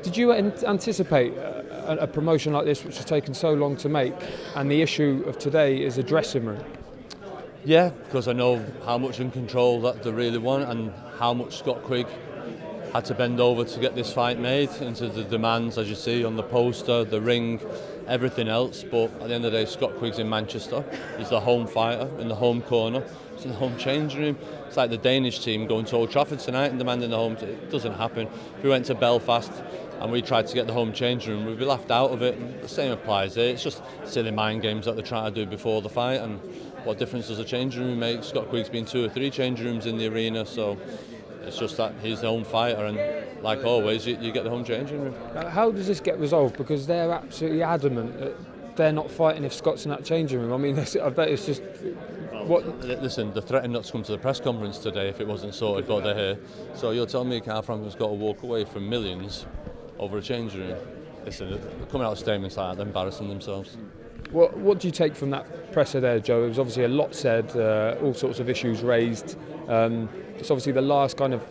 Did you anticipate a promotion like this, which has taken so long to make, and the issue of today is a dressing room? Yeah, because I know how much in control that they really want and how much Scott Quigg had to bend over to get this fight made, into the demands, as you see on the poster, the ring, everything else. But at the end of the day, Scott Quigg's in Manchester. He's the home fighter in the home corner. It's in the home changing room. It's like the Danish team going to Old Trafford tonight and demanding the home. It doesn't happen. If we went to Belfast and we tried to get the home changing room, we'd be laughed out of it. And the same applies here. It's just silly mind games that they're trying to do before the fight. And what difference does a changing room make? Scott Quigg's been 2 or 3 changing rooms in the arena, so it's just that he's the home fighter, and like always, you get the home changing room. How does this get resolved? Because they're absolutely adamant that they're not fighting if Scott's in that changing room. I mean, I bet it's just... Listen, they're threatening not to come to the press conference today if it wasn't sorted, but they're here. So you're telling me Carl Frampton's got to walk away from millions over a changing room? Listen, they're coming out with statements like that, they're embarrassing themselves. What do you take from that presser there, Joe? It was obviously a lot said, all sorts of issues raised. It's obviously the last kind of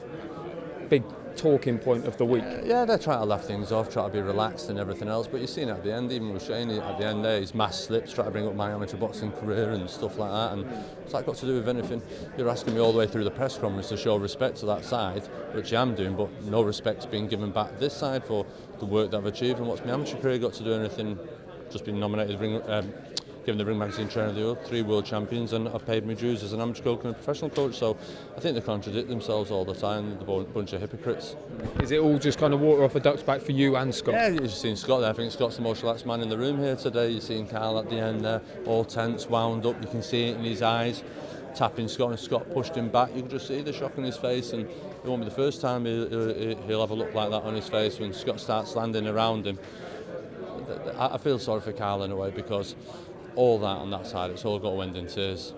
big talking point of the week. Yeah, they're trying to laugh things off, try to be relaxed and everything else, but you've seen at the end, even with Shane at the end there, his mass slips, trying to bring up my amateur boxing career and stuff like that, and what's that got to do with anything? You're asking me all the way through the press conference to show respect to that side, which I am doing, but no respect's being given back this side for the work that I've achieved, and what's my amateur career got to do anything? Just been nominated, given the Ring Magazine Trainer of the Year, 3 world champions, and I've paid my dues as an amateur coach and a professional coach, so I think they contradict themselves all the time, the bunch of hypocrites. Is it all just kind of water off a duck's back for you and Scott? Yeah, you've seen Scott there. I think Scott's the most relaxed man in the room here today. You've seen Carl at the end there, all tense, wound up, you can see it in his eyes, tapping Scott, and Scott pushed him back. You can just see the shock on his face, and it won't be the first time he'll have a look like that on his face when Scott starts landing around him. I feel sorry for Carl in a way, because all that on that side, it's all got to end in tears.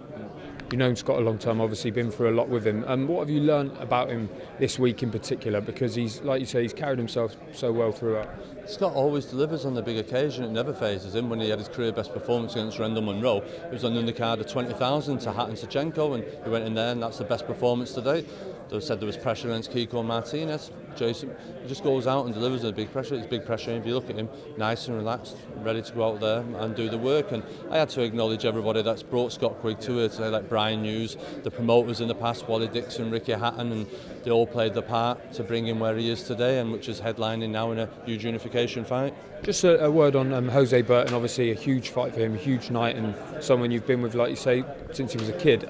You've known Scott a long time, obviously been through a lot with him. What have you learned about him this week in particular? Because he's, like you say, he's carried himself so well throughout. Scott always delivers on the big occasion. It never phases him. When he had his career best performance against Rendell Munro, it was on the undercard of 20,000 to Hatton Sechenko, and he went in there, and that's the best performance today. They said there was pressure against Kiko Martinez. Jason, he just goes out and delivers the big pressure. It's big pressure. If you look at him, nice and relaxed, ready to go out there and do the work. And I had to acknowledge everybody that's brought Scott Quigg to it today, like Brian Hughes, the promoters in the past, Wally Dixon, Ricky Hatton, and they all played the part to bring him where he is today, and which is headlining now in a huge unification fight. Just a word on Jose Burton, obviously a huge fight for him, a huge night, and someone you've been with, like you say, since he was a kid.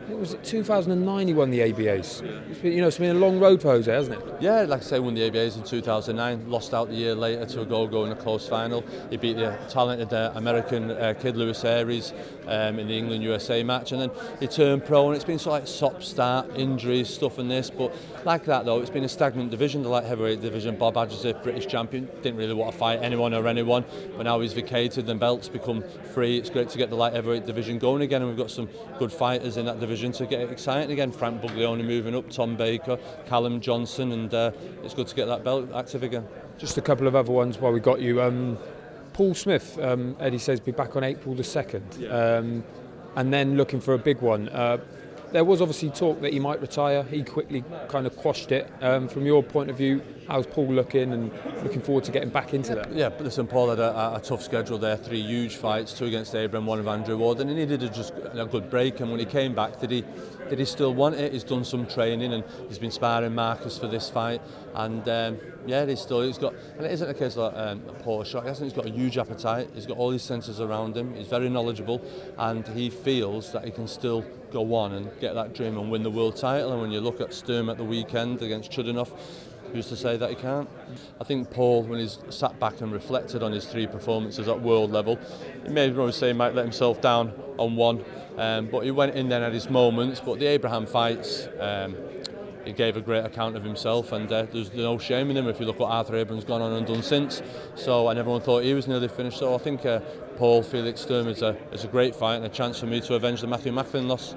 Was it 2009 he won the ABAs? It's been a long road for Jose, hasn't it? Yeah, like I say, won the ABAs in 2009, lost out the year later to a go in a close final. He beat the talented American kid Lewis Aries in the England-USA match, and then he turned pro, and it's been sort of like stop-start, injuries, stuff and this, but like that though, it's been a stagnant division, the light heavyweight division. Bob Adjusif, British champion, didn't really want to fight anyone or anyone, but now he's vacated, the belt's become free. It's great to get the light heavyweight division going again, and we've got some good fighters in that division to get it exciting again. Frank Buglioni moving up, Tom Baker, Callum Johnson, and it's good to get that belt active again. Just a couple of other ones while we got you. Paul Smith, Eddie says, be back on April the 2nd, and then looking for a big one. There was obviously talk that he might retire. He quickly kind of quashed it. From your point of view, how's Paul looking, and looking forward to getting back into that? Yeah, but listen, Paul had a tough schedule there, 3 huge fights, 2 against Abraham, 1 of Andrew Ward, and he needed a good break. And when he came back, did he still want it? He's done some training, and he's been sparring Marcus for this fight, and yeah, he's got, and it isn't a case like a poor shot. He's got a huge appetite. He's got all his senses around him. He's very knowledgeable, and he feels that he can still go on and get that dream and win the world title. And when you look at Sturm at the weekend against Chudinov, who's to say that he can't? I think Paul, when he's sat back and reflected on his 3 performances at world level, he may probably say he might let himself down on one, but he went in there and had his moments. But the Abraham fights, he gave a great account of himself, and there's no shame in him if you look what Arthur Abrams gone on and done since. So, and everyone thought he was nearly finished. So I think Paul Felix Sturm is a great fight and a chance for me to avenge the Matthew Macklin loss.